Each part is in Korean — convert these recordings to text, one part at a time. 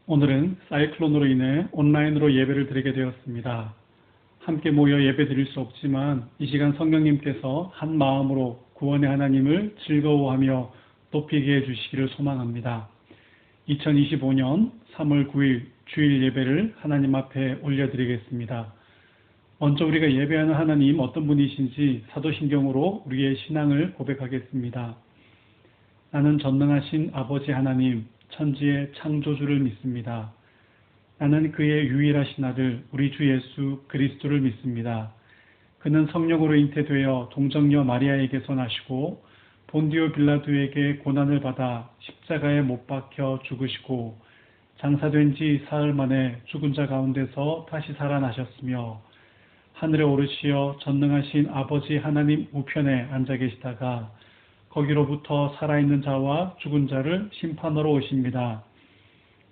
오늘은 사이클론으로 인해 온라인으로 예배를 드리게 되었습니다. 함께 모여 예배 드릴 수 없지만 이 시간 성령님께서 한 마음으로 구원의 하나님을 즐거워하며 높이게 해주시기를 소망합니다. 2025년 3월 9일 주일 예배를 하나님 앞에 올려드리겠습니다. 먼저 우리가 예배하는 하나님 어떤 분이신지 사도신경으로 우리의 신앙을 고백하겠습니다. 나는 전능하신 아버지 하나님, 천지의 창조주를 믿습니다. 나는 그의 유일하신 아들 우리 주 예수 그리스도를 믿습니다. 그는 성령으로 잉태되어 동정녀 마리아에게서 나시고 본디오 빌라도에게 고난을 받아 십자가에 못 박혀 죽으시고 장사된 지 사흘 만에 죽은 자 가운데서 다시 살아나셨으며 하늘에 오르시어 전능하신 아버지 하나님 우편에 앉아 계시다가 거기로부터 살아있는 자와 죽은 자를 심판하러 오십니다.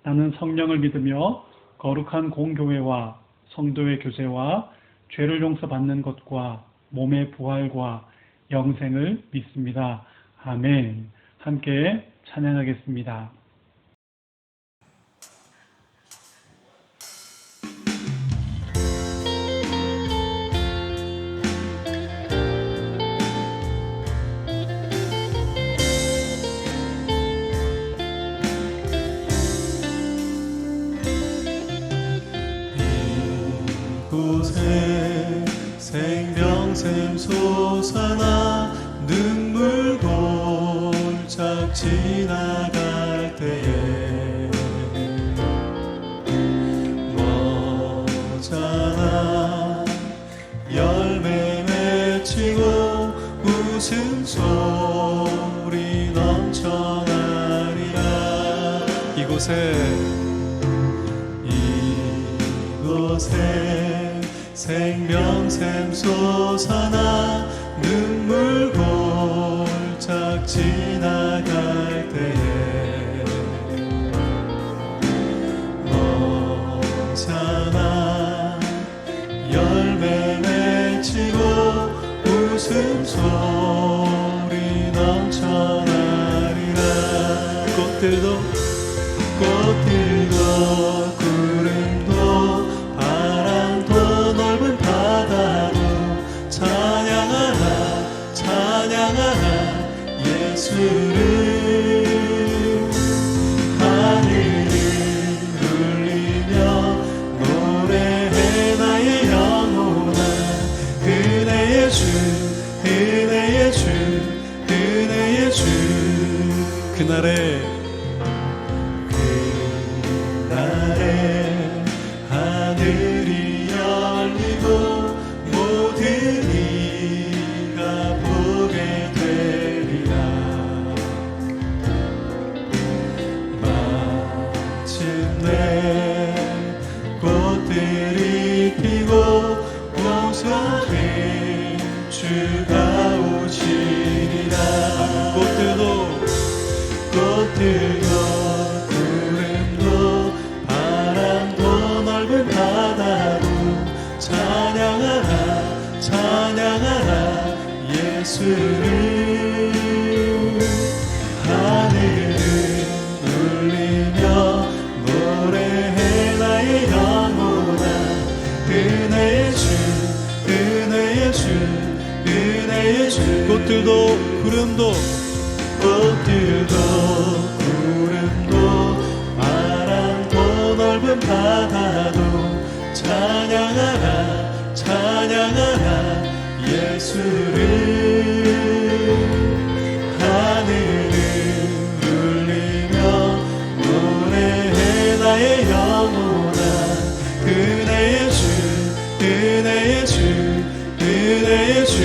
나는 성령을 믿으며 거룩한 공교회와 성도의 교제와 죄를 용서받는 것과 몸의 부활과 영생을 믿습니다. 아멘. 함께 찬양하겠습니다. 이곳에 생명샘 솟아나 눈물 골짝 지나갈 때에 머잖아 열매 맺히고 웃음소리 넘쳐나리라. 이곳에 생명샘 솟아나 눈물 골짝 지나갈 때에 머잖아 열매 맺히고 웃음소리 넘쳐나리라. 꽃들도 구름도 바람도 넓은 바다도 찬양하라 찬양하라 예수를. 하늘을 울리며 노래해 나의 영혼아 은혜의 주 은혜의 주 은혜의 주. 그날에 하늘이 열리고 모든 이가 보게 되리라. 마침내 꽃들이 피고 용서의 주가 오시리라. 꽃들도 구름도 바람도 넓은 바다도 찬양하라 찬양하라 예수를. 하늘을 울리며 노래해 나의 영혼아 은혜의 주 은혜의 주 은혜의 주. 꽃들도 구름도 바람도 넓은 바다도 찬양하라 찬양하라 예수를. 하늘을 울리며 노래해 나의 영혼아 은혜의 주 은혜의 주 은혜의 주.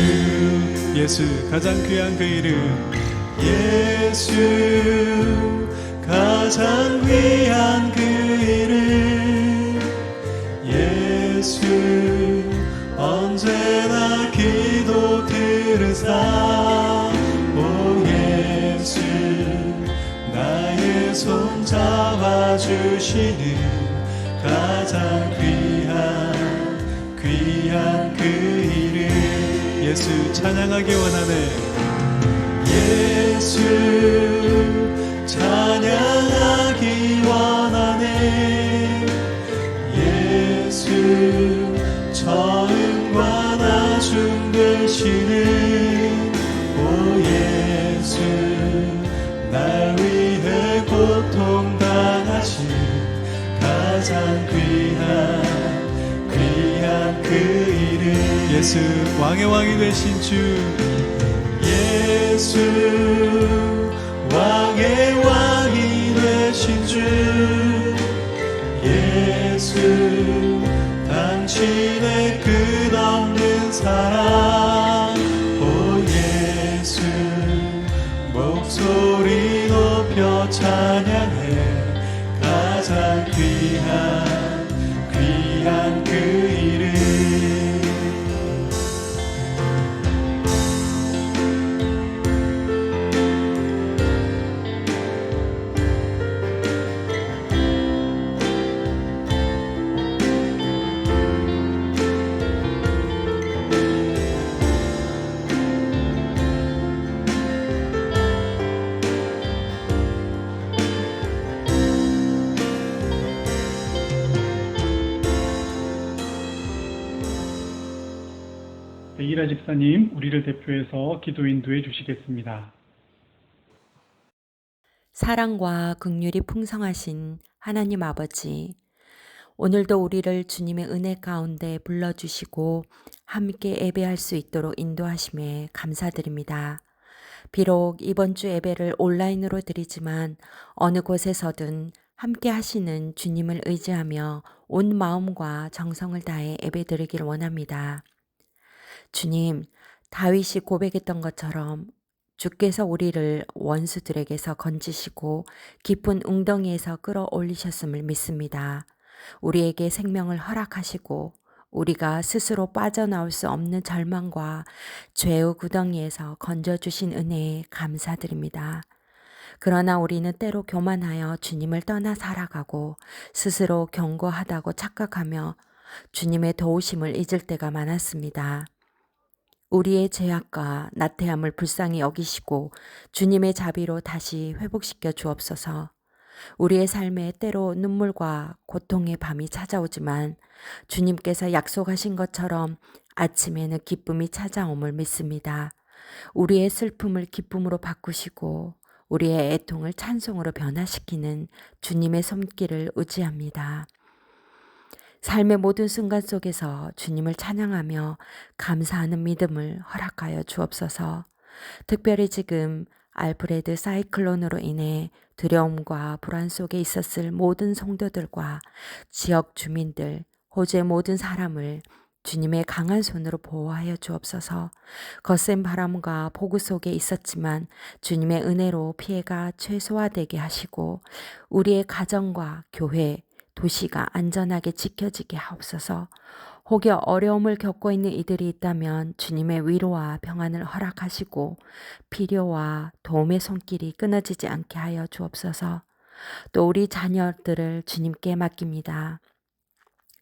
예수 가장 귀한 그 이름 예수 가장 귀한 그 이름 예수 언제나 기도 들으사. 오 예수 나의 손 잡아주시는 가장 귀한 그 이름 예수 찬양하기 원하네. 예수 찬양하기 원하네. 예수 날 위해 고통당하신 가장 귀한 그 이름 예수 왕의 왕이 되신 주 예수 왕의 왕이 되신 주 예수 당신의 끝없는 사랑 오 예수 목소리 높여 찬양해 가장 귀한 그 이름 이라 집사님, 우리를 대표해서 기도 인도해 주시겠습니다. 사랑과 긍휼이 풍성하신 하나님 아버지, 오늘도 우리를 주님의 은혜 가운데 불러주시고 함께 예배할 수 있도록 인도하심에 감사드립니다. 비록 이번 주 예배를 온라인으로 드리지만 어느 곳에서든 함께 하시는 주님을 의지하며 온 마음과 정성을 다해 예배드리길 원합니다. 주님, 다윗이 고백했던 것처럼 주께서 우리를 원수들에게서 건지시고 깊은 웅덩이에서 끌어올리셨음을 믿습니다. 우리에게 생명을 허락하시고 우리가 스스로 빠져나올 수 없는 절망과 죄의 구덩이에서 건져주신 은혜에 감사드립니다. 그러나 우리는 때로 교만하여 주님을 떠나 살아가고 스스로 견고하다고 착각하며 주님의 도우심을 잊을 때가 많았습니다. 우리의 죄악과 나태함을 불쌍히 여기시고 주님의 자비로 다시 회복시켜 주옵소서. 우리의 삶에 때로 눈물과 고통의 밤이 찾아오지만 주님께서 약속하신 것처럼 아침에는 기쁨이 찾아옴을 믿습니다. 우리의 슬픔을 기쁨으로 바꾸시고 우리의 애통을 찬송으로 변화시키는 주님의 손길을 의지합니다. 삶의 모든 순간 속에서 주님을 찬양하며 감사하는 믿음을 허락하여 주옵소서. 특별히 지금 알프레드 사이클론으로 인해 두려움과 불안 속에 있었을 모든 성도들과 지역 주민들, 호주의 모든 사람을 주님의 강한 손으로 보호하여 주옵소서. 거센 바람과 폭우 속에 있었지만 주님의 은혜로 피해가 최소화되게 하시고 우리의 가정과 교회, 도시가 안전하게 지켜지게 하옵소서. 혹여 어려움을 겪고 있는 이들이 있다면 주님의 위로와 평안을 허락하시고 필요와 도움의 손길이 끊어지지 않게 하여 주옵소서. 또 우리 자녀들을 주님께 맡깁니다.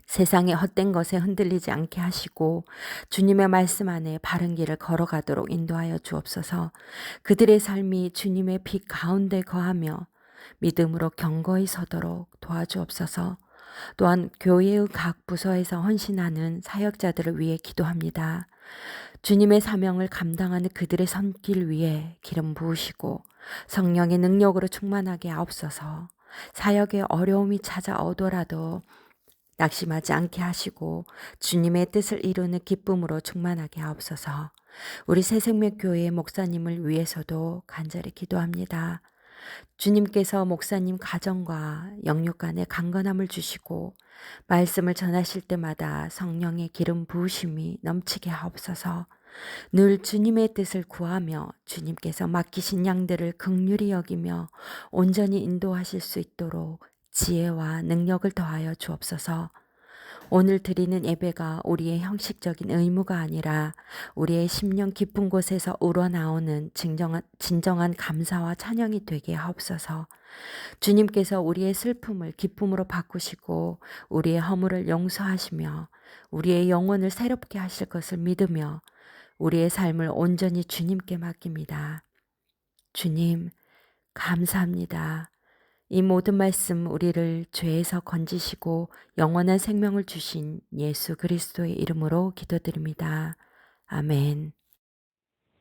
세상의 헛된 것에 흔들리지 않게 하시고 주님의 말씀 안에 바른 길을 걸어가도록 인도하여 주옵소서. 그들의 삶이 주님의 빛 가운데 거하며 믿음으로 견고히 서도록 도와주옵소서. 또한 교회의 각 부서에서 헌신하는 사역자들을 위해 기도합니다. 주님의 사명을 감당하는 그들의 손길 위에 기름 부으시고 성령의 능력으로 충만하게 하옵소서. 사역에 어려움이 찾아오더라도 낙심하지 않게 하시고 주님의 뜻을 이루는 기쁨으로 충만하게 하옵소서. 우리 새생명교회의 목사님을 위해서도 간절히 기도합니다. 주님께서 목사님 가정과 영육 간에 강건함을 주시고 말씀을 전하실 때마다 성령의 기름 부으심이 넘치게 하옵소서. 늘 주님의 뜻을 구하며 주님께서 맡기신 양들을 긍휼히 여기며 온전히 인도하실 수 있도록 지혜와 능력을 더하여 주옵소서. 오늘 드리는 예배가 우리의 형식적인 의무가 아니라 우리의 심령 깊은 곳에서 우러나오는 진정한 감사와 찬양이 되게 하옵소서. 주님께서 우리의 슬픔을 기쁨으로 바꾸시고 우리의 허물을 용서하시며 우리의 영혼을 새롭게 하실 것을 믿으며 우리의 삶을 온전히 주님께 맡깁니다. 주님, 감사합니다. 이 모든 말씀 우리를 죄에서 건지시고 영원한 생명을 주신 예수 그리스도의 이름으로 기도드립니다. 아멘.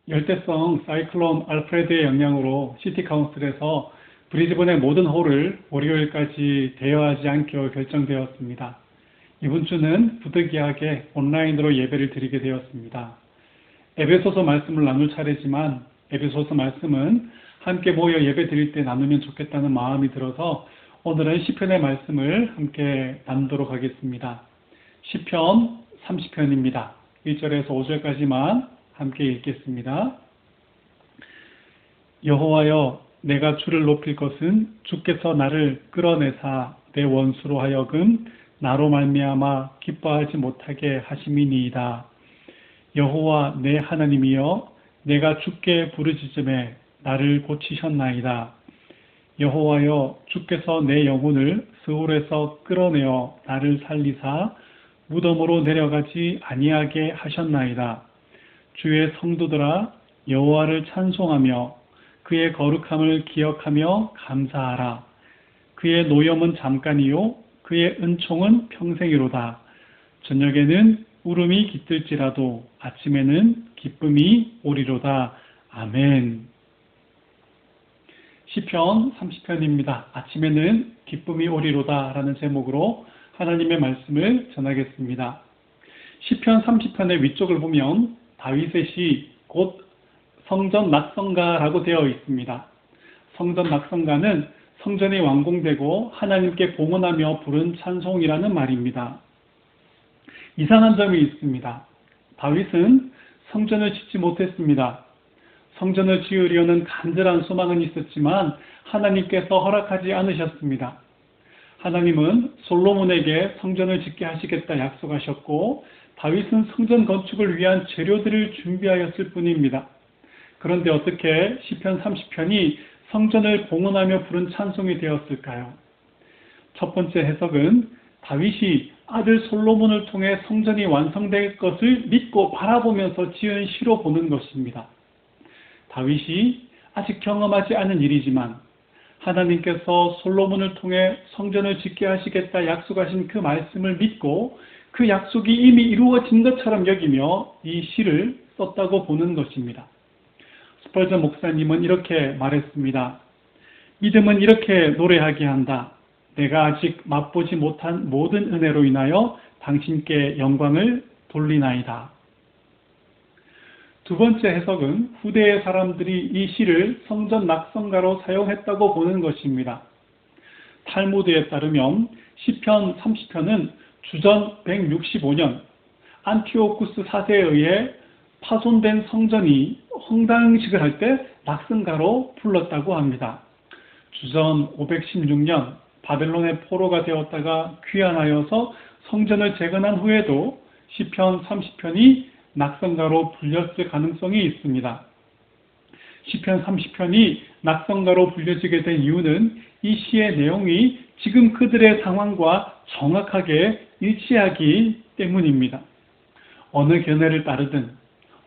열대성 사이클론 알프레드의 영향으로 시티 카운슬에서 브리즈번의 모든 홀을 월요일까지 대여하지 않기로 결정되었습니다. 이번 주는 부득이하게 온라인으로 예배를 드리게 되었습니다. 에베소서 말씀을 나눌 차례지만 에베소서 말씀은 함께 모여 예배 드릴 때 나누면 좋겠다는 마음이 들어서 오늘은 시편의 말씀을 함께 나누도록 하겠습니다. 시편 30편입니다. 1절에서 5절까지만 함께 읽겠습니다. 여호와여, 내가 주를 높일 것은 주께서 나를 끌어내사 내 원수로 하여금 나로 말미암아 기뻐하지 못하게 하심이니이다. 여호와 내 하나님이여, 내가 주께 부르짖음에 나를 고치셨나이다. 여호와여, 주께서 내 영혼을 스올에서 끌어내어 나를 살리사 무덤으로 내려가지 아니하게 하셨나이다. 주의 성도들아, 여호와를 찬송하며 그의 거룩함을 기억하며 감사하라. 그의 노염은 잠깐이요 그의 은총은 평생이로다. 저녁에는 울음이 깃들지라도 아침에는 기쁨이 오리로다. 아멘. 시편 30편입니다. 아침에는 기쁨이 오리로다 라는 제목으로 하나님의 말씀을 전하겠습니다. 시편 30편의 위쪽을 보면 다윗의 시, 곧 성전 낙성가라고 되어 있습니다. 성전 낙성가는 성전이 완공되고 하나님께 봉헌하며 부른 찬송이라는 말입니다. 이상한 점이 있습니다. 다윗은 성전을 짓지 못했습니다. 성전을 지으려는 간절한 소망은 있었지만 하나님께서 허락하지 않으셨습니다. 하나님은 솔로몬에게 성전을 짓게 하시겠다 약속하셨고 다윗은 성전 건축을 위한 재료들을 준비하였을 뿐입니다. 그런데 어떻게 시편 30편이 성전을 봉헌하며 부른 찬송이 되었을까요? 첫 번째 해석은 다윗이 아들 솔로몬을 통해 성전이 완성될 것을 믿고 바라보면서 지은 시로 보는 것입니다. 다윗이 아직 경험하지 않은 일이지만 하나님께서 솔로몬을 통해 성전을 짓게 하시겠다 약속하신 그 말씀을 믿고 그 약속이 이미 이루어진 것처럼 여기며 이 시를 썼다고 보는 것입니다. 스펄전 목사님은 이렇게 말했습니다. 믿음은 이렇게 노래하게 한다. 내가 아직 맛보지 못한 모든 은혜로 인하여 당신께 영광을 돌리나이다. 두 번째 해석은 후대의 사람들이 이 시를 성전 낙성가로 사용했다고 보는 것입니다. 탈무드에 따르면 시편 30편은 주전 165년 안티오쿠스 4세에 의해 파손된 성전이 헌당식을 할 때 낙성가로 불렀다고 합니다. 주전 516년 바벨론의 포로가 되었다가 귀환하여서 성전을 재건한 후에도 시편 30편이 낙성가로 불렸을 가능성이 있습니다. 시편 30편이 낙성가로 불려지게 된 이유는 이 시의 내용이 지금 그들의 상황과 정확하게 일치하기 때문입니다. 어느 견해를 따르든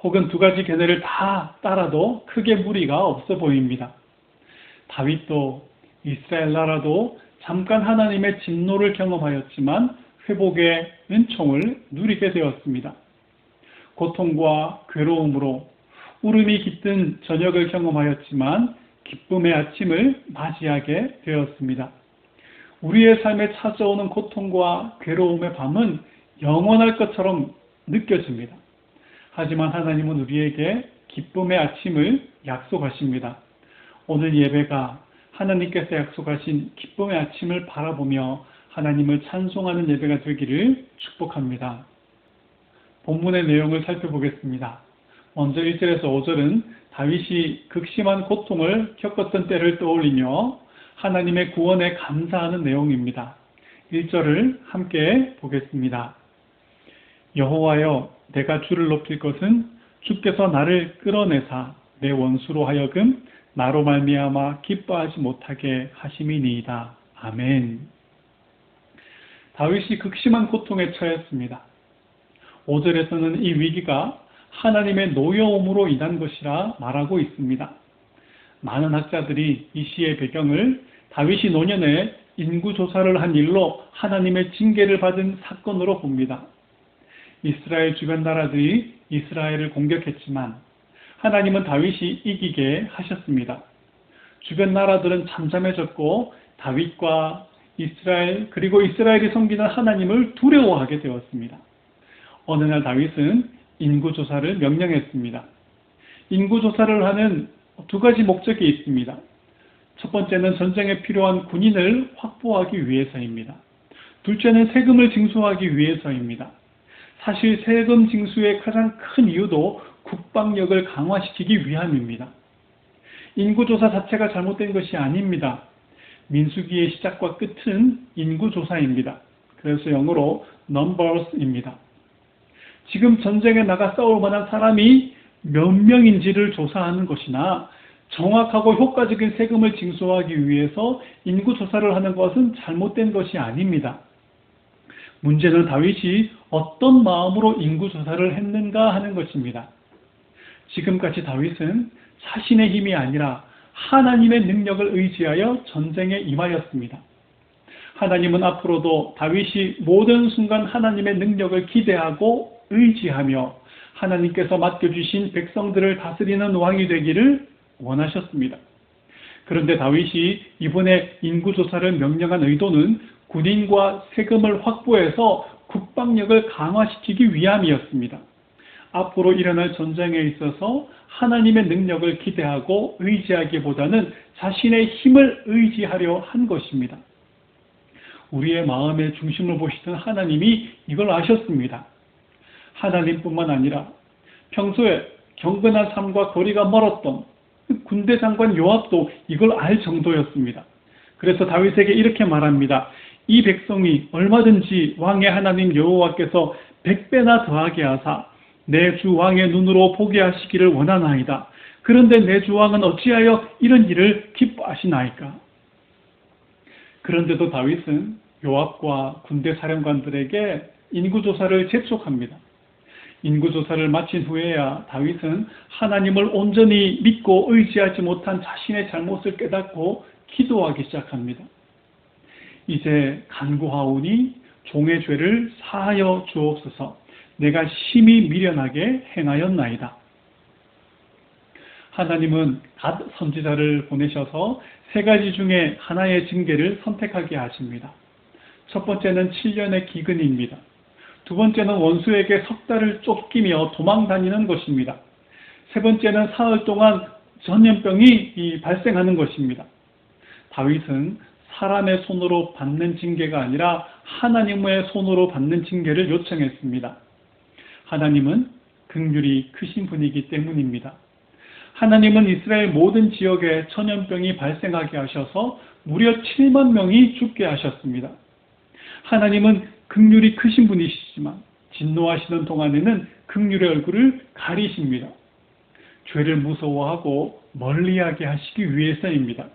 혹은 두 가지 견해를 다 따라도 크게 무리가 없어 보입니다. 다윗도 이스라엘 나라도 잠깐 하나님의 진노를 경험하였지만 회복의 은총을 누리게 되었습니다. 고통과 괴로움으로 울음이 깃든 저녁을 경험하였지만 기쁨의 아침을 맞이하게 되었습니다. 우리의 삶에 찾아오는 고통과 괴로움의 밤은 영원할 것처럼 느껴집니다. 하지만 하나님은 우리에게 기쁨의 아침을 약속하십니다. 오늘 예배가 하나님께서 약속하신 기쁨의 아침을 바라보며 하나님을 찬송하는 예배가 되기를 축복합니다. 본문의 내용을 살펴보겠습니다. 먼저 1절에서 5절은 다윗이 극심한 고통을 겪었던 때를 떠올리며 하나님의 구원에 감사하는 내용입니다. 1절을 함께 보겠습니다. 여호와여, 내가 주를 높일 것은 주께서 나를 끌어내사 내 원수로 하여금 나로 말미암아 기뻐하지 못하게 하심이니이다. 아멘. 다윗이 극심한 고통에 처했습니다. 5절에서는 이 위기가 하나님의 노여움으로 인한 것이라 말하고 있습니다. 많은 학자들이 이 시의 배경을 다윗이 노년에 인구조사를 한 일로 하나님의 징계를 받은 사건으로 봅니다. 이스라엘 주변 나라들이 이스라엘을 공격했지만 하나님은 다윗이 이기게 하셨습니다. 주변 나라들은 잠잠해졌고 다윗과 이스라엘 그리고 이스라엘이 섬기는 하나님을 두려워하게 되었습니다. 어느 날 다윗은 인구조사를 명령했습니다. 인구조사를 하는 두 가지 목적이 있습니다. 첫 번째는 전쟁에 필요한 군인을 확보하기 위해서입니다. 둘째는 세금을 징수하기 위해서입니다. 사실 세금 징수의 가장 큰 이유도 국방력을 강화시키기 위함입니다. 인구조사 자체가 잘못된 것이 아닙니다. 민수기의 시작과 끝은 인구조사입니다. 그래서 영어로 numbers입니다. 지금 전쟁에 나가 싸울 만한 사람이 몇 명인지를 조사하는 것이나 정확하고 효과적인 세금을 징수하기 위해서 인구조사를 하는 것은 잘못된 것이 아닙니다. 문제는 다윗이 어떤 마음으로 인구조사를 했는가 하는 것입니다. 지금까지 다윗은 자신의 힘이 아니라 하나님의 능력을 의지하여 전쟁에 임하였습니다. 하나님은 앞으로도 다윗이 모든 순간 하나님의 능력을 기대하고 의지하며 하나님께서 맡겨주신 백성들을 다스리는 왕이 되기를 원하셨습니다. 그런데 다윗이 이번에 인구조사를 명령한 의도는 군인과 세금을 확보해서 국방력을 강화시키기 위함이었습니다. 앞으로 일어날 전쟁에 있어서 하나님의 능력을 기대하고 의지하기보다는 자신의 힘을 의지하려 한 것입니다. 우리의 마음의 중심을 보시던 하나님이 이걸 아셨습니다. 하나님뿐만 아니라 평소에 경건한 삶과 거리가 멀었던 군대 장관 요압도 이걸 알 정도였습니다. 그래서 다윗에게 이렇게 말합니다. 이 백성이 얼마든지 왕의 하나님 여호와께서 100배나 더하게 하사 내 주 왕의 눈으로 보게 하시기를 원하나이다. 그런데 내 주 왕은 어찌하여 이런 일을 기뻐하시나이까? 그런데도 다윗은 요압과 군대 사령관들에게 인구조사를 재촉합니다. 인구조사를 마친 후에야 다윗은 하나님을 온전히 믿고 의지하지 못한 자신의 잘못을 깨닫고 기도하기 시작합니다. 이제 간구하오니 종의 죄를 사하여 주옵소서. 내가 심히 미련하게 행하였나이다. 하나님은 갓 선지자를 보내셔서 세 가지 중에 하나의 징계를 선택하게 하십니다. 첫 번째는 7년의 기근입니다. 두 번째는 원수에게 석 달을 쫓기며 도망 다니는 것입니다. 세 번째는 사흘 동안 전염병이 발생하는 것입니다. 다윗은 사람의 손으로 받는 징계가 아니라 하나님의 손으로 받는 징계를 요청했습니다. 하나님은 긍휼이 크신 분이기 때문입니다. 하나님은 이스라엘 모든 지역에 전염병이 발생하게 하셔서 무려 7만 명이 죽게 하셨습니다. 하나님은 긍휼이 크신 분이시지만 진노하시는 동안에는 긍휼의 얼굴을 가리십니다. 죄를 무서워하고 멀리하게 하시기 위해서입니다.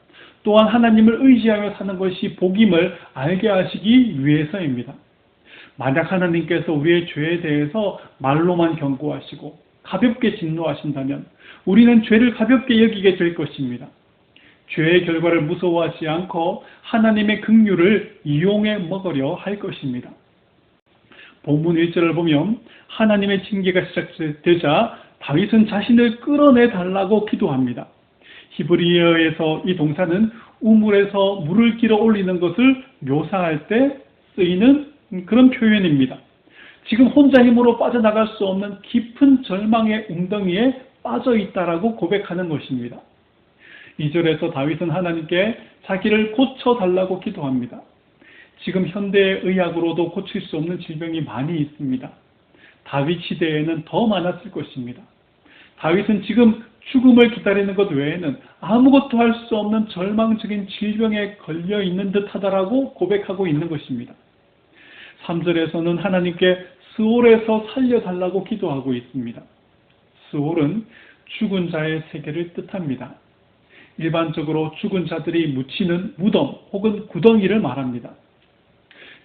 또한 하나님을 의지하며 사는 것이 복임을 알게 하시기 위해서입니다. 만약 하나님께서 우리의 죄에 대해서 말로만 경고하시고 가볍게 진노하신다면 우리는 죄를 가볍게 여기게 될 것입니다. 죄의 결과를 무서워하지 않고 하나님의 긍휼을 이용해 먹으려 할 것입니다. 본문 1절을 보면 하나님의 징계가 시작되자 다윗은 자신을 끌어내 달라고 기도합니다. 히브리어에서 이 동사는 우물에서 물을 길어 올리는 것을 묘사할 때 쓰이는 그런 표현입니다. 지금 혼자 힘으로 빠져나갈 수 없는 깊은 절망의 웅덩이에 빠져 있다라고 고백하는 것입니다. 2절에서 다윗은 하나님께 자기를 고쳐달라고 기도합니다. 지금 현대의 의학으로도 고칠 수 없는 질병이 많이 있습니다. 다윗 시대에는 더 많았을 것입니다. 다윗은 지금 죽음을 기다리는 것 외에는 아무것도 할 수 없는 절망적인 질병에 걸려 있는 듯하다라고 고백하고 있는 것입니다. 3절에서는 하나님께 스올에서 살려달라고 기도하고 있습니다. 스올은 죽은 자의 세계를 뜻합니다. 일반적으로 죽은 자들이 묻히는 무덤 혹은 구덩이를 말합니다.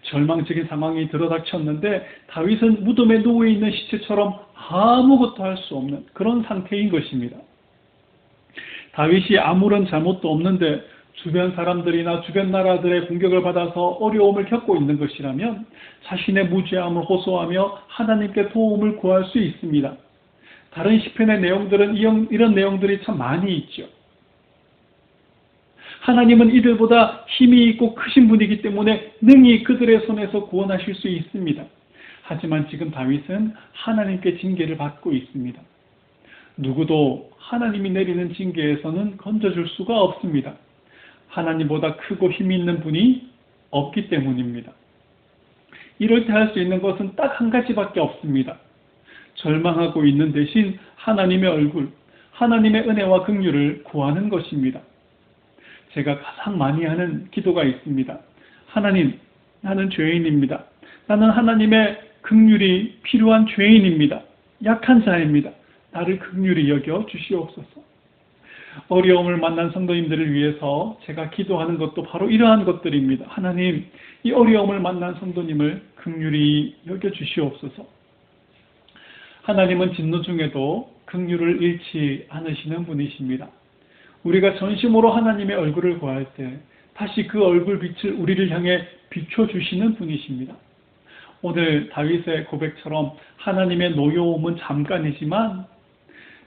절망적인 상황이 들어닥쳤는데 다윗은 무덤에 누워있는 시체처럼 아무것도 할 수 없는 그런 상태인 것입니다. 다윗이 아무런 잘못도 없는데 주변 사람들이나 주변 나라들의 공격을 받아서 어려움을 겪고 있는 것이라면 자신의 무죄함을 호소하며 하나님께 도움을 구할 수 있습니다. 다른 시편의 내용들은 이런 내용들이 참 많이 있죠. 하나님은 이들보다 힘이 있고 크신 분이기 때문에 능히 그들의 손에서 구원하실 수 있습니다. 하지만 지금 다윗은 하나님께 징계를 받고 있습니다. 누구도 하나님이 내리는 징계에서는 건져줄 수가 없습니다. 하나님보다 크고 힘이 있는 분이 없기 때문입니다. 이럴 때 할 수 있는 것은 딱 한 가지밖에 없습니다. 절망하고 있는 대신 하나님의 얼굴, 하나님의 은혜와 긍휼을 구하는 것입니다. 제가 가장 많이 하는 기도가 있습니다. 하나님, 나는 죄인입니다. 나는 하나님의 긍휼이 필요한 죄인입니다. 약한 자입니다. 나를 긍휼히 여겨 주시옵소서. 어려움을 만난 성도님들을 위해서 제가 기도하는 것도 바로 이러한 것들입니다. 하나님, 이 어려움을 만난 성도님을 긍휼히 여겨 주시옵소서. 하나님은 진노 중에도 긍휼을 잃지 않으시는 분이십니다. 우리가 전심으로 하나님의 얼굴을 구할 때 다시 그 얼굴 빛을 우리를 향해 비춰주시는 분이십니다. 오늘 다윗의 고백처럼 하나님의 노여움은 잠깐이지만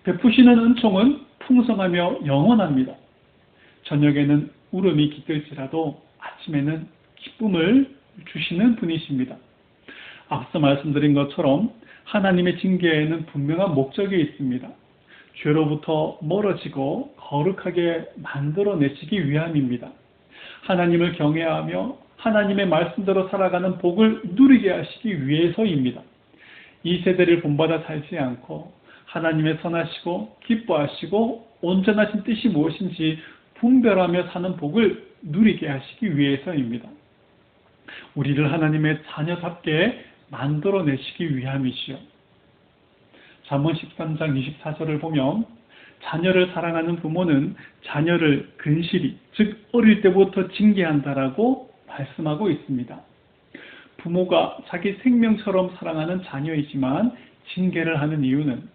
베푸시는 은총은 풍성하며 영원합니다. 저녁에는 울음이 깃들지라도 아침에는 기쁨을 주시는 분이십니다. 앞서 말씀드린 것처럼 하나님의 징계에는 분명한 목적이 있습니다. 죄로부터 멀어지고 거룩하게 만들어내시기 위함입니다. 하나님을 경외하며 하나님의 말씀대로 살아가는 복을 누리게 하시기 위해서입니다. 이 세대를 본받아 살지 않고 하나님의 선하시고 기뻐하시고 온전하신 뜻이 무엇인지 분별하며 사는 복을 누리게 하시기 위해서입니다. 우리를 하나님의 자녀답게 만들어내시기 위함이시요. 잠언 13장 24절을 보면 자녀를 사랑하는 부모는 자녀를 근실히, 즉 어릴 때부터 징계한다라고 말씀하고 있습니다. 부모가 자기 생명처럼 사랑하는 자녀이지만 징계를 하는 이유는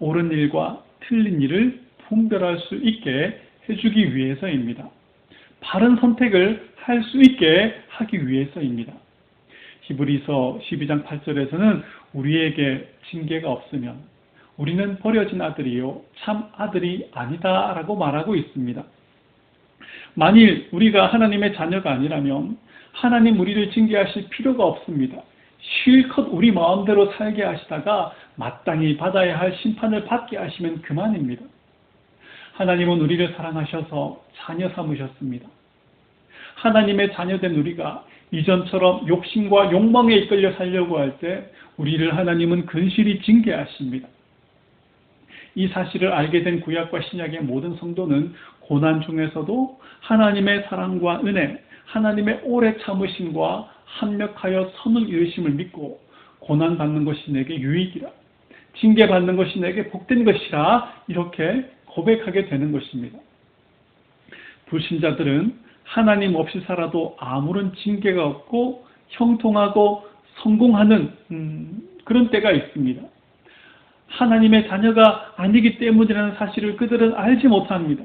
옳은 일과 틀린 일을 분별할 수 있게 해주기 위해서입니다. 바른 선택을 할 수 있게 하기 위해서입니다. 히브리서 12장 8절에서는 우리에게 징계가 없으면 우리는 버려진 아들이요 참 아들이 아니다 라고 말하고 있습니다. 만일 우리가 하나님의 자녀가 아니라면 하나님 우리를 징계하실 필요가 없습니다. 실컷 우리 마음대로 살게 하시다가 마땅히 받아야 할 심판을 받게 하시면 그만입니다. 하나님은 우리를 사랑하셔서 자녀 삼으셨습니다. 하나님의 자녀된 우리가 이전처럼 욕심과 욕망에 이끌려 살려고 할 때 우리를 하나님은 근실히 징계하십니다. 이 사실을 알게 된 구약과 신약의 모든 성도는 고난 중에서도 하나님의 사랑과 은혜, 하나님의 오래 참으심과 합력하여 선을 이루심을 믿고 고난받는 것이 내게 유익이라, 징계받는 것이 내게 복된 것이라 이렇게 고백하게 되는 것입니다. 불신자들은 하나님 없이 살아도 아무런 징계가 없고 형통하고 성공하는 그런 때가 있습니다. 하나님의 자녀가 아니기 때문이라는 사실을 그들은 알지 못합니다.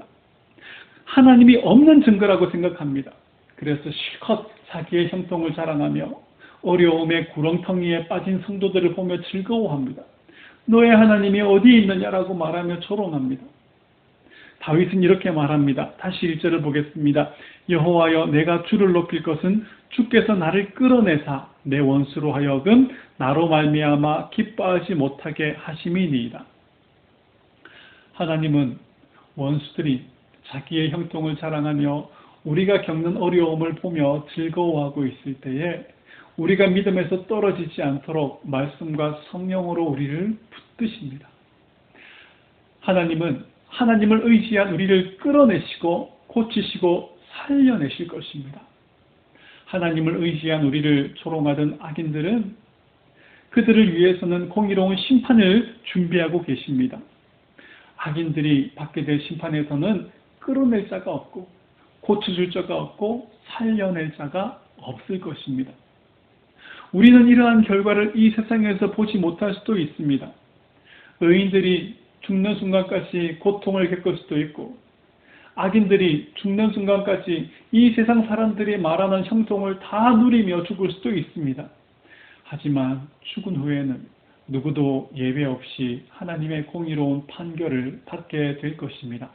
하나님이 없는 증거라고 생각합니다. 그래서 실컷 자기의 형통을 자랑하며 어려움의 구렁텅이에 빠진 성도들을 보며 즐거워합니다. 너의 하나님이 어디 있느냐라고 말하며 조롱합니다. 다윗은 이렇게 말합니다. 다시 1절을 보겠습니다. 여호와여, 내가 주를 높일 것은 주께서 나를 끌어내사 내 원수로 하여금 나로 말미암아 기뻐하지 못하게 하심이니이다. 하나님은 원수들이 자기의 형통을 자랑하며 우리가 겪는 어려움을 보며 즐거워하고 있을 때에 우리가 믿음에서 떨어지지 않도록 말씀과 성령으로 우리를 붙드십니다. 하나님은 하나님을 의지한 우리를 끌어내시고 고치시고 살려내실 것입니다. 하나님을 의지한 우리를 조롱하던 악인들은 그들을 위해서는 공의로운 심판을 준비하고 계십니다. 악인들이 받게 될 심판에서는 끌어낼 자가 없고 고쳐줄 자가 없고 살려낼 자가 없을 것입니다. 우리는 이러한 결과를 이 세상에서 보지 못할 수도 있습니다. 의인들이 죽는 순간까지 고통을 겪을 수도 있고 악인들이 죽는 순간까지 이 세상 사람들이 말하는 형통을 다 누리며 죽을 수도 있습니다. 하지만 죽은 후에는 누구도 예외 없이 하나님의 공의로운 판결을 받게 될 것입니다.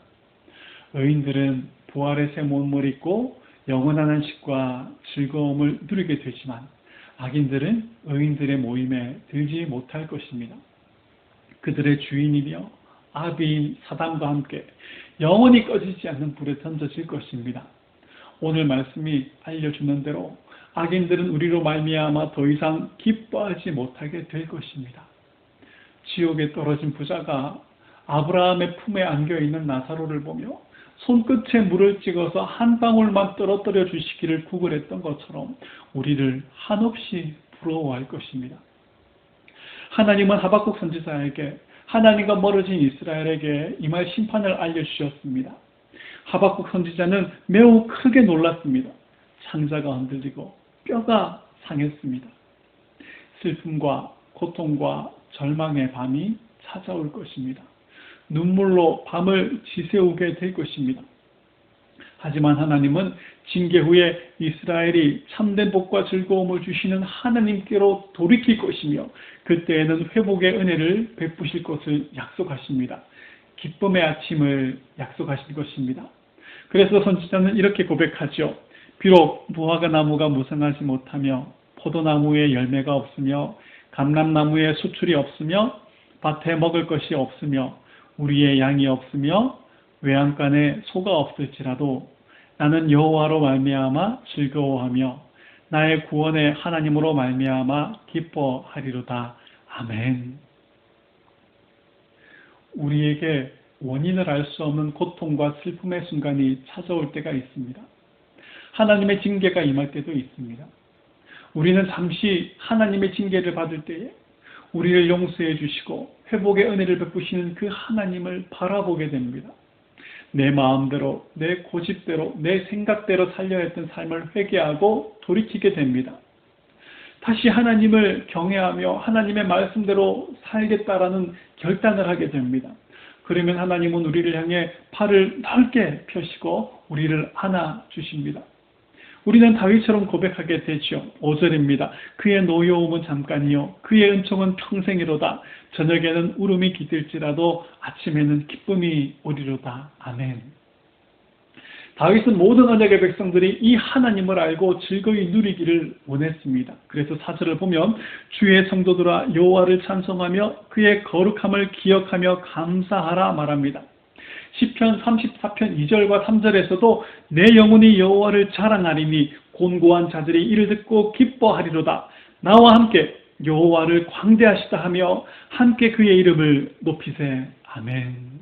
의인들은 부활의 새 몸을 입고 영원한 안식과 즐거움을 누리게 되지만 악인들은 의인들의 모임에 들지 못할 것입니다. 그들의 주인이며 아비인 사단과 함께 영원히 꺼지지 않는 불에 던져질 것입니다. 오늘 말씀이 알려주는 대로 악인들은 우리로 말미암아 더 이상 기뻐하지 못하게 될 것입니다. 지옥에 떨어진 부자가 아브라함의 품에 안겨있는 나사로를 보며 손끝에 물을 찍어서 한 방울만 떨어뜨려 주시기를 구걸했던 것처럼 우리를 한없이 부러워할 것입니다. 하나님은 하박국 선지자에게 하나님과 멀어진 이스라엘에게 임할 심판을 알려주셨습니다. 하박국 선지자는 매우 크게 놀랐습니다. 창자가 흔들리고 뼈가 상했습니다. 슬픔과 고통과 절망의 밤이 찾아올 것입니다. 눈물로 밤을 지새우게 될 것입니다. 하지만 하나님은 징계 후에 이스라엘이 참된 복과 즐거움을 주시는 하나님께로 돌이킬 것이며 그때에는 회복의 은혜를 베푸실 것을 약속하십니다. 기쁨의 아침을 약속하실 것입니다. 그래서 선지자는 이렇게 고백하죠. 비록 무화과 나무가 무성하지 못하며 포도나무에 열매가 없으며 감람나무에 수출이 없으며 밭에 먹을 것이 없으며 우리의 양이 없으며 외양간에 소가 없을지라도 나는 여호와로 말미암아 즐거워하며 나의 구원의 하나님으로 말미암아 기뻐하리로다. 아멘. 우리에게 원인을 알 수 없는 고통과 슬픔의 순간이 찾아올 때가 있습니다. 하나님의 징계가 임할 때도 있습니다. 우리는 잠시 하나님의 징계를 받을 때에 우리를 용서해 주시고 회복의 은혜를 베푸시는 그 하나님을 바라보게 됩니다. 내 마음대로, 내 고집대로, 내 생각대로 살려 했던 삶을 회개하고 돌이키게 됩니다. 다시 하나님을 경외하며 하나님의 말씀대로 살겠다라는 결단을 하게 됩니다. 그러면 하나님은 우리를 향해 팔을 넓게 펴시고 우리를 안아주십니다. 우리는 다윗처럼 고백하게 되죠. 5절입니다. 그의 노여움은 잠깐이요 그의 은총은 평생이로다. 저녁에는 울음이 깃들지라도 아침에는 기쁨이 오리로다. 아멘. 다윗은 모든 언약의 백성들이 이 하나님을 알고 즐거이 누리기를 원했습니다. 그래서 4절을 보면 주의 성도들아 여호와를 찬송하며 그의 거룩함을 기억하며 감사하라 말합니다. 시편 34편 2절과 3절에서도 내 영혼이 여호와를 자랑하리니 곤고한 자들이 이를 듣고 기뻐하리로다. 나와 함께 여호와를 광대하시다 하며 함께 그의 이름을 높이세. 아멘.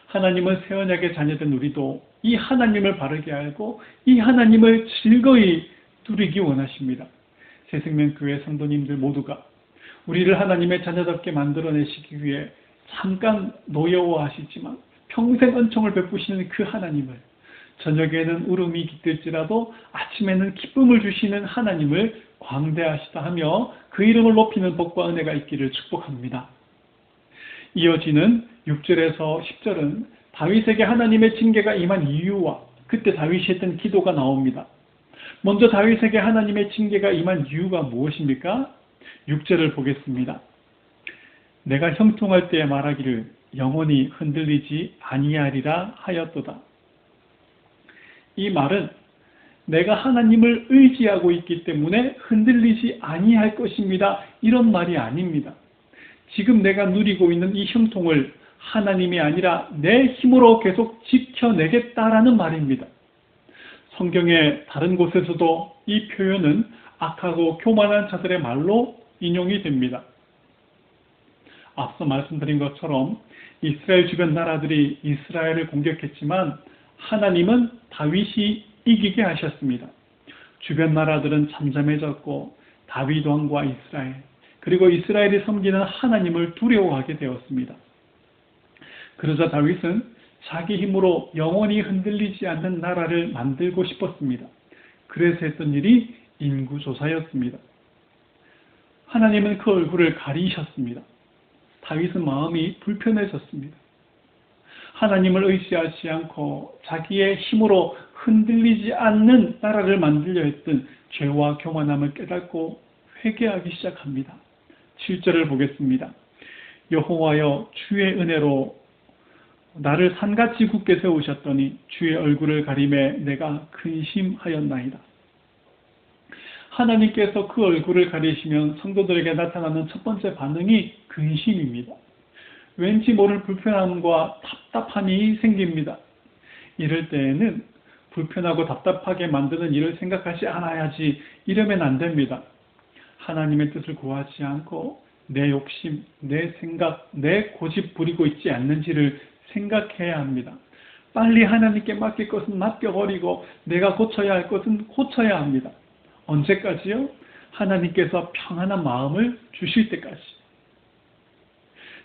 하나님은 새 언약의 자녀된 우리도 이 하나님을 바르게 알고 이 하나님을 즐거이 누리기 원하십니다. 새생명교회 성도님들 모두가 우리를 하나님의 자녀답게 만들어내시기 위해 잠깐 노여워하시지만 평생 은총을 베푸시는 그 하나님을, 저녁에는 울음이 깃들지라도 아침에는 기쁨을 주시는 하나님을 광대하시다 하며 그 이름을 높이는 복과 은혜가 있기를 축복합니다. 이어지는 6절에서 10절은 다윗에게 하나님의 징계가 임한 이유와 그때 다윗이 했던 기도가 나옵니다. 먼저 다윗에게 하나님의 징계가 임한 이유가 무엇입니까? 6절을 보겠습니다. 내가 형통할 때에 말하기를 영원히 흔들리지 아니하리라 하였도다. 이 말은 내가 하나님을 의지하고 있기 때문에 흔들리지 아니할 것입니다. 이런 말이 아닙니다. 지금 내가 누리고 있는 이 형통을 하나님이 아니라 내 힘으로 계속 지켜내겠다라는 말입니다. 성경의 다른 곳에서도 이 표현은 악하고 교만한 자들의 말로 인용이 됩니다. 앞서 말씀드린 것처럼 이스라엘 주변 나라들이 이스라엘을 공격했지만 하나님은 다윗이 이기게 하셨습니다. 주변 나라들은 잠잠해졌고 다윗 왕과 이스라엘, 그리고 이스라엘이 섬기는 하나님을 두려워하게 되었습니다. 그러자 다윗은 자기 힘으로 영원히 흔들리지 않는 나라를 만들고 싶었습니다. 그래서 했던 일이 인구조사였습니다. 하나님은 그 얼굴을 가리셨습니다. 다윗은 마음이 불편해졌습니다. 하나님을 의지하지 않고 자기의 힘으로 흔들리지 않는 나라를 만들려 했던 죄와 교만함을 깨닫고 회개하기 시작합니다. 7절을 보겠습니다. 여호와여 주의 은혜로 나를 산같이 굳게 세우셨더니 주의 얼굴을 가리매 내가 근심하였나이다. 하나님께서 그 얼굴을 가리시면 성도들에게 나타나는 첫 번째 반응이 근심입니다. 왠지 모를 불편함과 답답함이 생깁니다. 이럴 때에는 불편하고 답답하게 만드는 일을 생각하지 않아야지 이러면 안 됩니다. 하나님의 뜻을 구하지 않고 내 욕심, 내 생각, 내 고집 부리고 있지 않는지를 생각해야 합니다. 빨리 하나님께 맡길 것은 맡겨버리고 내가 고쳐야 할 것은 고쳐야 합니다. 언제까지요? 하나님께서 평안한 마음을 주실 때까지.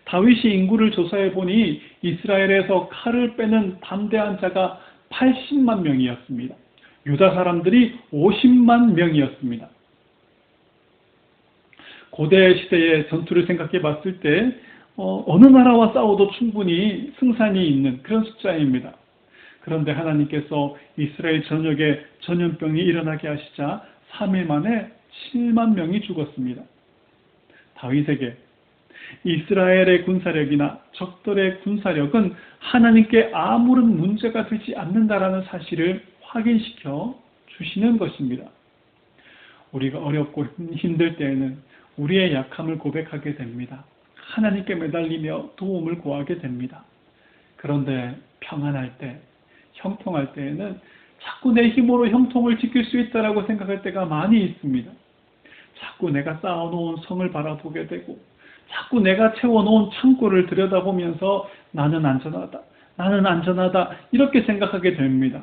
다윗이 인구를 조사해 보니 이스라엘에서 칼을 빼는 담대한 자가 80만 명이었습니다. 유다 사람들이 50만 명이었습니다. 고대 시대의 전투를 생각해 봤을 때 어느 나라와 싸워도 충분히 승산이 있는 그런 숫자입니다. 그런데 하나님께서 이스라엘 전역에 전염병이 일어나게 하시자 3일 만에 7만 명이 죽었습니다. 다윗에게 이스라엘의 군사력이나 적들의 군사력은 하나님께 아무런 문제가 되지 않는다라는 사실을 확인시켜 주시는 것입니다. 우리가 어렵고 힘들 때에는 우리의 약함을 고백하게 됩니다. 하나님께 매달리며 도움을 구하게 됩니다. 그런데 평안할 때, 형통할 때에는 자꾸 내 힘으로 형통을 지킬 수 있다라고 생각할 때가 많이 있습니다. 자꾸 내가 쌓아놓은 성을 바라보게 되고 자꾸 내가 채워놓은 창고를 들여다보면서 나는 안전하다 이렇게 생각하게 됩니다.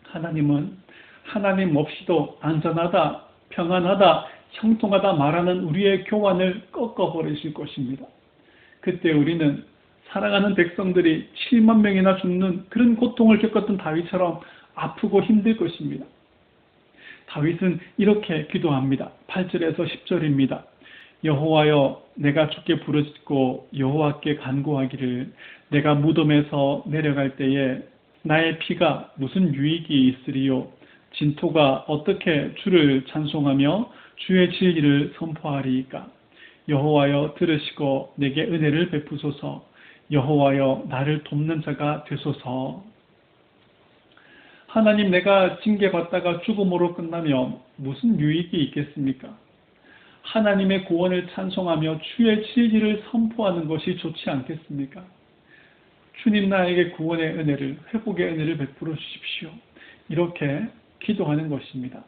하나님은 하나님 없이도 안전하다, 평안하다, 형통하다 말하는 우리의 교만을 꺾어버리실 것입니다. 그때 우리는 사랑하는 백성들이 7만 명이나 죽는 그런 고통을 겪었던 다윗처럼 아프고 힘들 것입니다. 다윗은 이렇게 기도합니다. 8절에서 10절입니다. 여호와여 내가 주께 부르짖고 여호와께 간구하기를 내가 무덤에서 내려갈 때에 나의 피가 무슨 유익이 있으리요 진토가 어떻게 주를 찬송하며 주의 진리를 선포하리이까 여호와여 들으시고 내게 은혜를 베푸소서 여호와여 나를 돕는 자가 되소서. 하나님 내가 징계받다가 죽음으로 끝나면 무슨 유익이 있겠습니까? 하나님의 구원을 찬송하며 주의 진리를 선포하는 것이 좋지 않겠습니까? 주님 나에게 구원의 은혜를, 회복의 은혜를 베풀어 주십시오. 이렇게 기도하는 것입니다.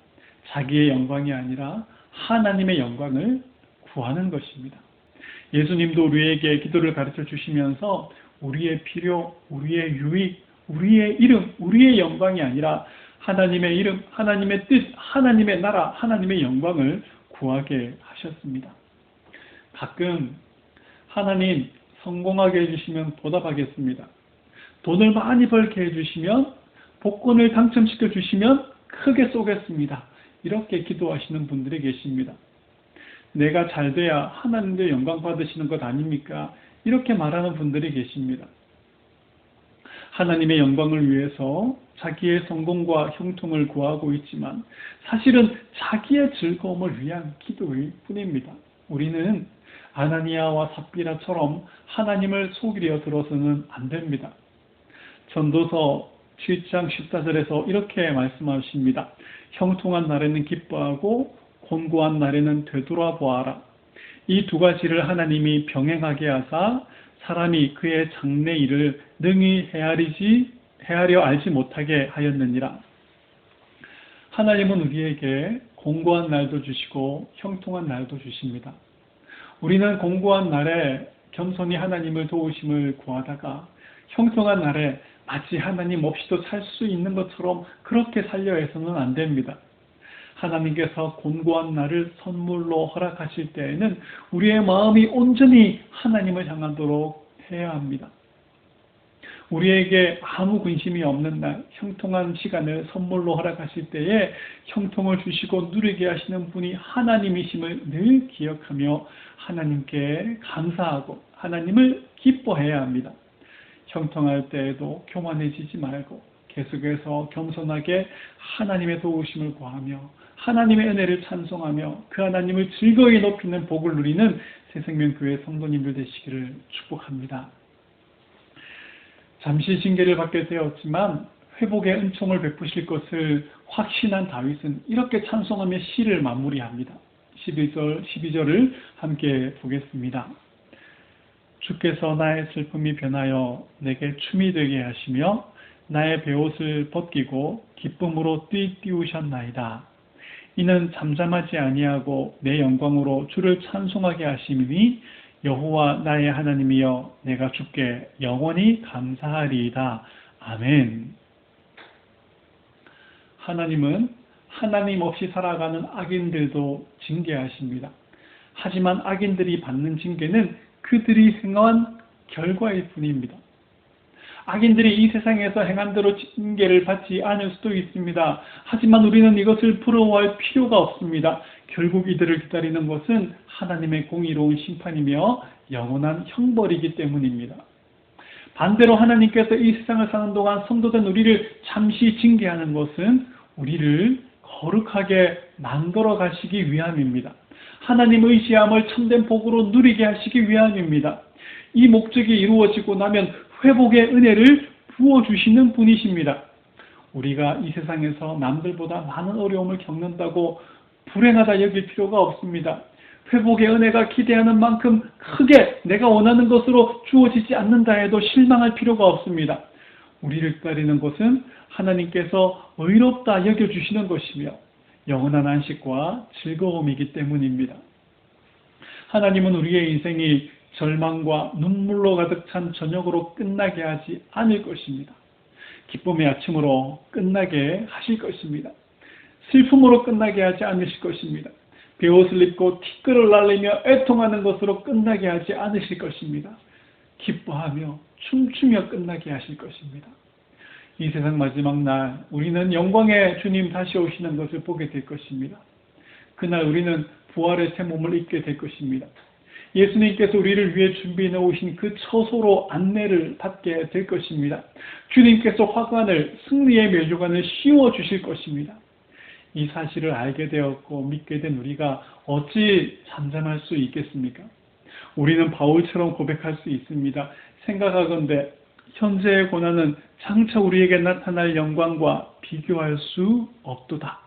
자기의 영광이 아니라 하나님의 영광을 구하는 것입니다. 예수님도 우리에게 기도를 가르쳐 주시면서 우리의 필요, 우리의 유익, 우리의 이름, 우리의 영광이 아니라 하나님의 이름, 하나님의 뜻, 하나님의 나라, 하나님의 영광을 구하게 하셨습니다. 가끔 하나님 성공하게 해주시면 보답하겠습니다. 돈을 많이 벌게 해주시면 복권을 당첨시켜 주시면 크게 쏘겠습니다. 이렇게 기도하시는 분들이 계십니다. 내가 잘 돼야 하나님의 영광 받으시는 것 아닙니까? 이렇게 말하는 분들이 계십니다. 하나님의 영광을 위해서 자기의 성공과 형통을 구하고 있지만 사실은 자기의 즐거움을 위한 기도일 뿐입니다. 우리는 아나니아와 삽비라처럼 하나님을 속이려 들어서는 안 됩니다. 전도서 7장 14절에서 이렇게 말씀하십니다. 형통한 날에는 기뻐하고 곤고한 날에는 되돌아보아라. 이 두 가지를 하나님이 병행하게 하사 사람이 그의 장래 일을 능히 헤아려 알지 못하게 하였느니라. 하나님은 우리에게 공고한 날도 주시고 형통한 날도 주십니다. 우리는 공고한 날에 겸손히 하나님을 도우심을 구하다가 형통한 날에 마치 하나님 없이도 살 수 있는 것처럼 그렇게 살려 해서는 안 됩니다. 하나님께서 곤고한 날을 선물로 허락하실 때에는 우리의 마음이 온전히 하나님을 향하도록 해야 합니다. 우리에게 아무 근심이 없는 날, 형통한 시간을 선물로 허락하실 때에 형통을 주시고 누리게 하시는 분이 하나님이심을 늘 기억하며 하나님께 감사하고 하나님을 기뻐해야 합니다. 형통할 때에도 교만해지지 말고 계속해서 겸손하게 하나님의 도우심을 구하며 하나님의 은혜를 찬송하며 그 하나님을 즐거이 높이는 복을 누리는 새생명교회 성도님들 되시기를 축복합니다. 잠시 징계를 받게 되었지만 회복의 은총을 베푸실 것을 확신한 다윗은 이렇게 찬송하며 시를 마무리합니다. 11절, 12절을 함께 보겠습니다. 주께서 나의 슬픔이 변하여 내게 춤이 되게 하시며 나의 베옷을 벗기고 기쁨으로 띄우셨나이다. 이는 잠잠하지 아니하고 내 영광으로 주를 찬송하게 하심이니 여호와 나의 하나님이여 내가 주께 영원히 감사하리이다. 아멘. 하나님은 하나님 없이 살아가는 악인들도 징계하십니다. 하지만 악인들이 받는 징계는 그들이 행한 결과일 뿐입니다. 악인들이 이 세상에서 행한 대로 징계를 받지 않을 수도 있습니다. 하지만 우리는 이것을 부러워할 필요가 없습니다. 결국 이들을 기다리는 것은 하나님의 공의로운 심판이며 영원한 형벌이기 때문입니다. 반대로 하나님께서 이 세상을 사는 동안 성도된 우리를 잠시 징계하는 것은 우리를 거룩하게 만들어 가시기 위함입니다. 하나님 의지함을 참된 복으로 누리게 하시기 위함입니다. 이 목적이 이루어지고 나면 회복의 은혜를 부어주시는 분이십니다. 우리가 이 세상에서 남들보다 많은 어려움을 겪는다고 불행하다 여길 필요가 없습니다. 회복의 은혜가 기대하는 만큼 크게 내가 원하는 것으로 주어지지 않는다 해도 실망할 필요가 없습니다. 우리를 기다리는 것은 하나님께서 의롭다 여겨주시는 것이며 영원한 안식과 즐거움이기 때문입니다. 하나님은 우리의 인생이 절망과 눈물로 가득 찬 저녁으로 끝나게 하지 않을 것입니다. 기쁨의 아침으로 끝나게 하실 것입니다. 슬픔으로 끝나게 하지 않으실 것입니다. 베옷을 입고 티끌을 날리며 애통하는 것으로 끝나게 하지 않으실 것입니다. 기뻐하며 춤추며 끝나게 하실 것입니다. 이 세상 마지막 날 우리는 영광의 주님 다시 오시는 것을 보게 될 것입니다. 그날 우리는 부활의 새 몸을 입게 될 것입니다. 예수님께서 우리를 위해 준비해 놓으신 그 처소로 안내를 받게 될 것입니다. 주님께서 화관을, 승리의 면류관을 씌워주실 것입니다. 이 사실을 알게 되었고 믿게 된 우리가 어찌 잠잠할 수 있겠습니까? 우리는 바울처럼 고백할 수 있습니다. 생각하건대 현재의 고난은 장차 우리에게 나타날 영광과 비교할 수 없도다.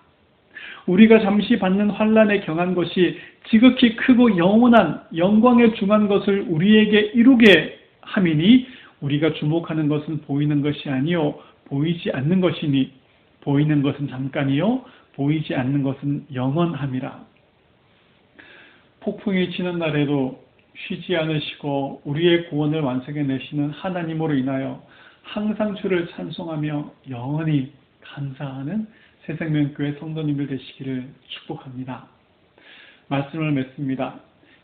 우리가 잠시 받는 환난에 경한 것이 지극히 크고 영원한 영광에 중한 것을 우리에게 이루게 함이니 우리가 주목하는 것은 보이는 것이 아니요 보이지 않는 것이니 보이는 것은 잠깐이요 보이지 않는 것은 영원함이라. 폭풍이 치는 날에도 쉬지 않으시고 우리의 구원을 완성해내시는 하나님으로 인하여 항상 주를 찬송하며 영원히 감사하는 새생명교회 성도님들 되시기를 축복합니다. 말씀을 맺습니다.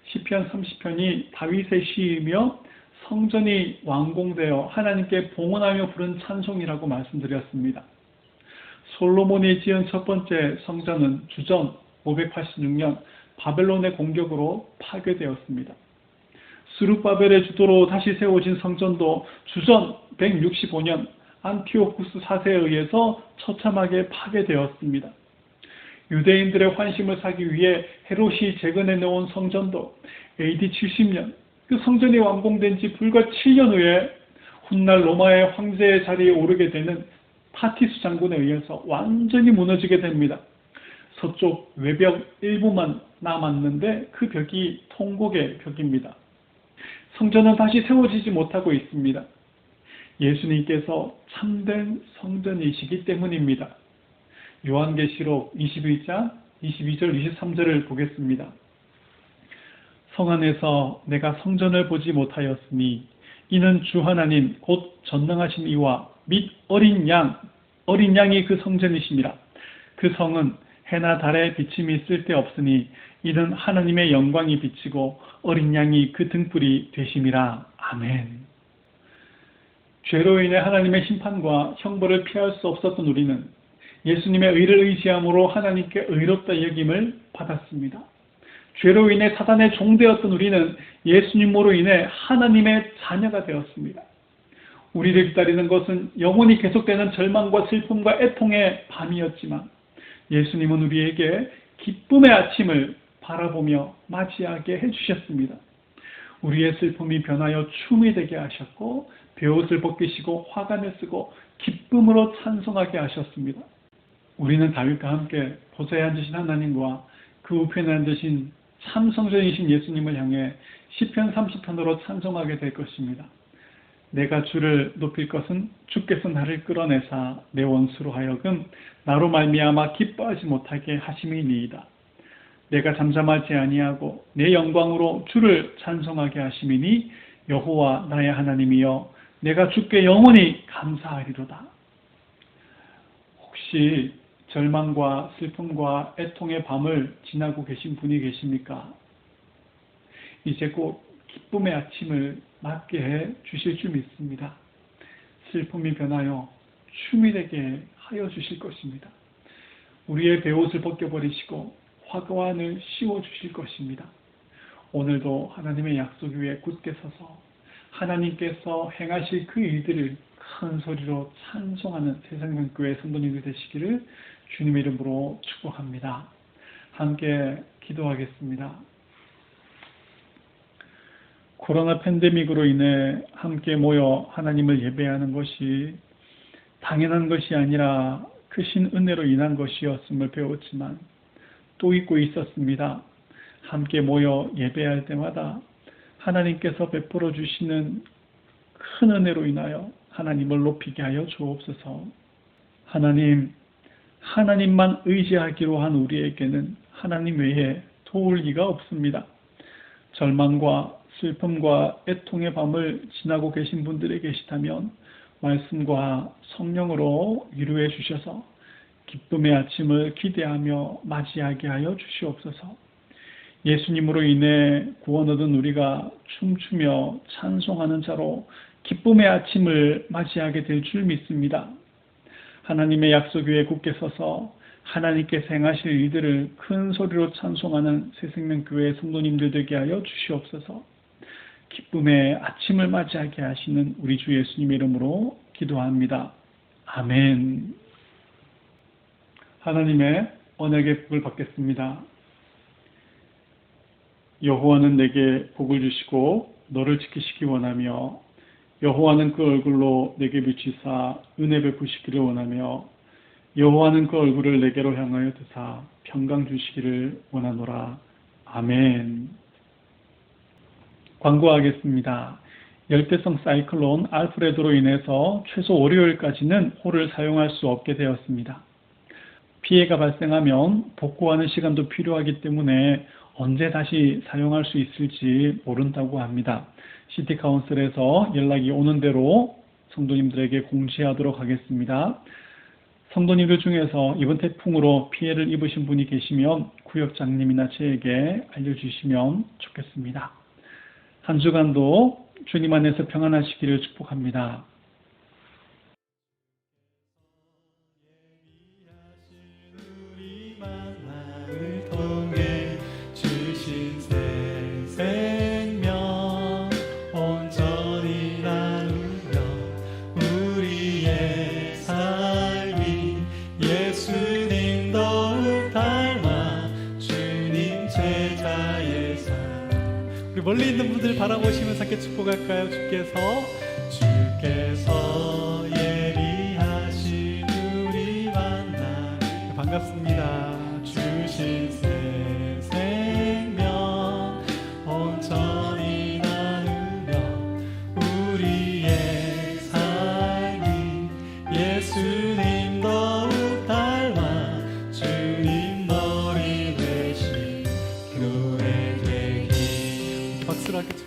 시편 30편이 다윗의 시이며 성전이 완공되어 하나님께 봉헌하며 부른 찬송이라고 말씀드렸습니다. 솔로몬이 지은 첫 번째 성전은 주전 586년 바벨론의 공격으로 파괴되었습니다. 스룹바벨의 주도로 다시 세워진 성전도 주전 165년 안티오쿠스 4세에 의해서 처참하게 파괴되었습니다. 유대인들의 환심을 사기 위해 헤롯이 재건해 놓은 성전도 AD 70년 그 성전이 완공된 지 불과 7년 후에 훗날 로마의 황제의 자리에 오르게 되는 타티스 장군에 의해서 완전히 무너지게 됩니다. 서쪽 외벽 일부만 남았는데 그 벽이 통곡의 벽입니다. 성전은 다시 세워지지 못하고 있습니다. 예수님께서 참된 성전이시기 때문입니다. 요한계시록 21장 22절 23절을 보겠습니다. 성 안에서 내가 성전을 보지 못하였으니 이는 주 하나님 곧 전능하신 이와 및 어린 양이 그 성전이심이라. 그 성은 해나 달의 비침이 쓸데없으니 이는 하나님의 영광이 비치고 어린 양이 그 등불이 되심이라. 아멘. 죄로 인해 하나님의 심판과 형벌을 피할 수 없었던 우리는 예수님의 의를 의지함으로 하나님께 의롭다 여김을 받았습니다. 죄로 인해 사단의 종되었던 우리는 예수님으로 인해 하나님의 자녀가 되었습니다. 우리를 기다리는 것은 영원히 계속되는 절망과 슬픔과 애통의 밤이었지만 예수님은 우리에게 기쁨의 아침을 바라보며 맞이하게 해주셨습니다. 우리의 슬픔이 변하여 춤이 되게 하셨고 베옷을 벗기시고 화관을 쓰고 기쁨으로 찬송하게 하셨습니다. 우리는 다윗과 함께 보좌에 앉으신 하나님과 그 우편에 앉으신 참 성전이신 예수님을 향해 시편 30편으로 찬송하게 될 것입니다. 내가 주를 높일 것은 주께서 나를 끌어내사 내 원수로 하여금 나로 말미암아 기뻐하지 못하게 하심이니이다. 내가 잠잠하지 아니하고 내 영광으로 주를 찬송하게 하심이니 여호와 나의 하나님이여 내가 주께 영원히 감사하리로다. 혹시 절망과 슬픔과 애통의 밤을 지나고 계신 분이 계십니까? 이제 곧 기쁨의 아침을 맞게 해 주실 줄 믿습니다. 슬픔이 변하여 춤이 되게 하여 주실 것입니다. 우리의 베옷을 벗겨버리시고 화관을 씌워 주실 것입니다. 오늘도 하나님의 약속 위에 굳게 서서 하나님께서 행하실 그 일들을 큰 소리로 찬송하는 새생명교회 성도님들 되시기를 주님의 이름으로 축복합니다. 함께 기도하겠습니다. 코로나 팬데믹으로 인해 함께 모여 하나님을 예배하는 것이 당연한 것이 아니라 크신 은혜로 인한 것이었음을 배웠지만 또 잊고 있었습니다. 함께 모여 예배할 때마다 하나님께서 베풀어 주시는 큰 은혜로 인하여 하나님을 높이게 하여 주옵소서. 하나님만 의지하기로 한 우리에게는 하나님 외에 도울 리가 없습니다. 절망과 슬픔과 애통의 밤을 지나고 계신 분들이 계시다면 말씀과 성령으로 위로해 주셔서 기쁨의 아침을 기대하며 맞이하게 하여 주시옵소서. 예수님으로 인해 구원 얻은 우리가 춤추며 찬송하는 자로 기쁨의 아침을 맞이하게 될 줄 믿습니다. 하나님의 약속 위에 굳게 서서 하나님께서 행하실 일들을 큰 소리로 찬송하는 새생명교회 성도님들 되게 하여 주시옵소서. 기쁨의 아침을 맞이하게 하시는 우리 주 예수님의 이름으로 기도합니다. 아멘. 하나님의 언약의 복을 받겠습니다. 여호와는 내게 복을 주시고 너를 지키시기 원하며 여호와는 그 얼굴로 내게 비치사 은혜 베푸시기를 원하며 여호와는 그 얼굴을 내게로 향하여 드사 평강 주시기를 원하노라. 아멘. 광고하겠습니다. 열대성 사이클론 알프레도로 인해서 최소 월요일까지는 홀을 사용할 수 없게 되었습니다. 피해가 발생하면 복구하는 시간도 필요하기 때문에 언제 다시 사용할 수 있을지 모른다고 합니다. 시티카운슬에서 연락이 오는 대로 성도님들에게 공지하도록 하겠습니다. 성도님들 중에서 이번 태풍으로 피해를 입으신 분이 계시면 구역장님이나 저에게 알려주시면 좋겠습니다. 한 주간도 주님 안에서 평안하시기를 축복합니다. 멀리 있는 분들 바라보시면서 함께 축복할까요? 주께서 예비하신 우리 만나 반갑습니다. 주신 새 생명 온전히 나누며 우리의 삶이 예수님 더욱 닮아 주님 머리 되신 교회 박수로 함께